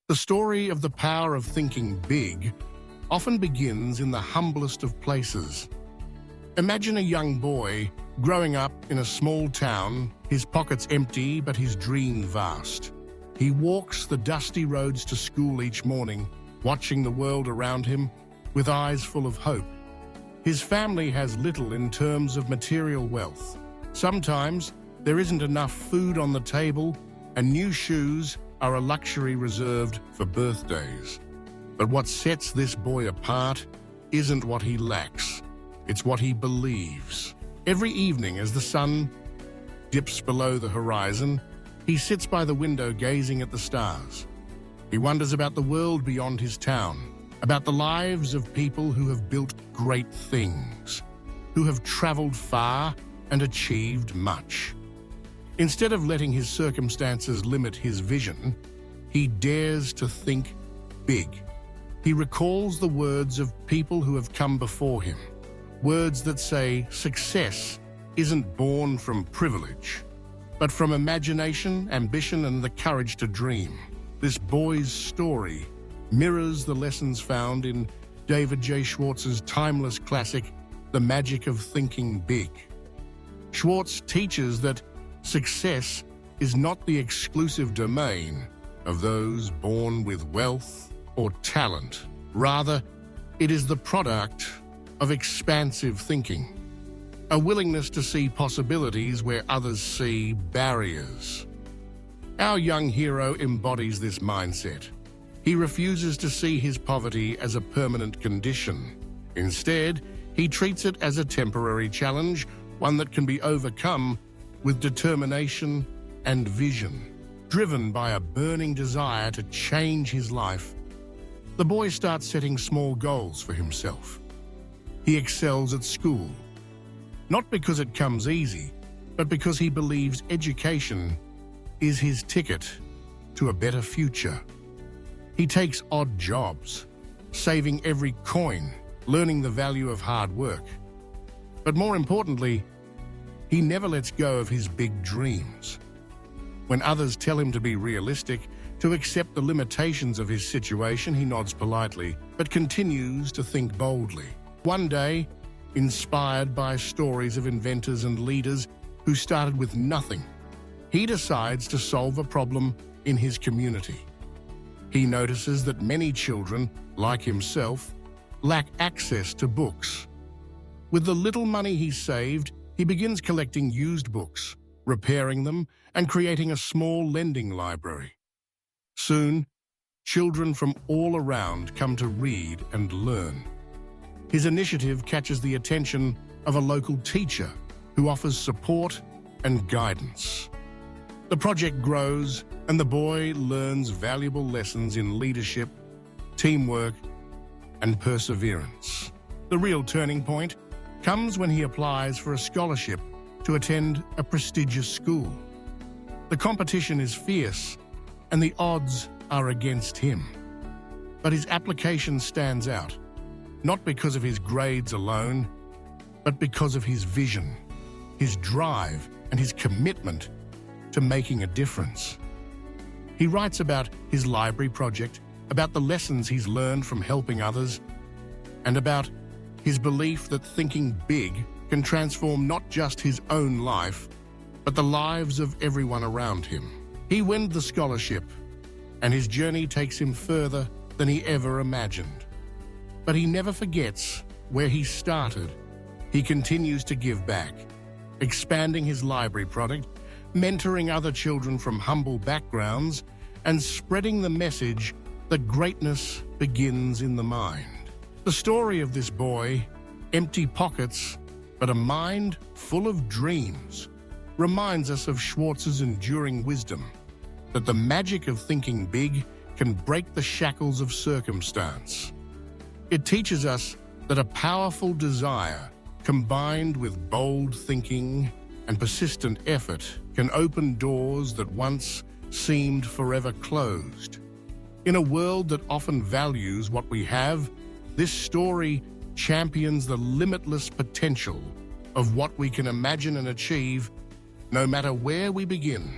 The story of the power of thinking big often begins in the humblest of places. Imagine a young boy growing up in a small town, his pockets empty but his dream vast. He walks the dusty roads to school each morning, watching the world around him with eyes full of hope. His family has little in terms of material wealth. Sometimes there isn't enough food on the table, and new shoes are a luxury reserved for birthdays. But what sets this boy apart isn't what he lacks, it's what he believes. Every evening as the sun dips below the horizon, he sits by the window gazing at the stars. He wonders about the world beyond his town, about the lives of people who have built great things, who have traveled far and achieved much. Instead of letting his circumstances limit his vision, he dares to think big. He recalls the words of people who have come before him, words that say success isn't born from privilege, but from imagination, ambition, and the courage to dream. This boy's story mirrors the lessons found in David J. Schwartz's timeless classic, The Magic of Thinking Big. Schwartz teaches that success is not the exclusive domain of those born with wealth or talent. Rather, it is the product of expansive thinking, a willingness to see possibilities where others see barriers. Our young hero embodies this mindset. He refuses to see his poverty as a permanent condition. Instead, he treats it as a temporary challenge, one that can be overcome with determination and vision. Driven by a burning desire to change his life, the boy starts setting small goals for himself. He excels at school, not because it comes easy, but because he believes education is his ticket to a better future. He takes odd jobs, saving every coin, learning the value of hard work. But more importantly, he never lets go of his big dreams. When others tell him to be realistic, to accept the limitations of his situation, he nods politely, but continues to think boldly. One day, inspired by stories of inventors and leaders who started with nothing, he decides to solve a problem in his community. He notices that many children, like himself, lack access to books. With the little money he saved, he begins collecting used books, repairing them, and creating a small lending library. Soon, children from all around come to read and learn. His initiative catches the attention of a local teacher who offers support and guidance. The project grows, and the boy learns valuable lessons in leadership, teamwork, and perseverance. The real turning point comes when he applies for a scholarship to attend a prestigious school. The competition is fierce, and the odds are against him. But his application stands out, not because of his grades alone, but because of his vision, his drive, and his commitment to making a difference. He writes about his library project, about the lessons he's learned from helping others, and about his belief that thinking big can transform not just his own life, but the lives of everyone around him. He wins the scholarship, and his journey takes him further than he ever imagined. But he never forgets where he started. He continues to give back, expanding his library product, mentoring other children from humble backgrounds, and spreading the message that greatness begins in the mind. The story of this boy, empty pockets, but a mind full of dreams, reminds us of Schwartz's enduring wisdom, that the magic of thinking big can break the shackles of circumstance. It teaches us that a powerful desire, combined with bold thinking and persistent effort, can open doors that once seemed forever closed. In a world that often values what we have, this story champions the limitless potential of what we can imagine and achieve, no matter where we begin.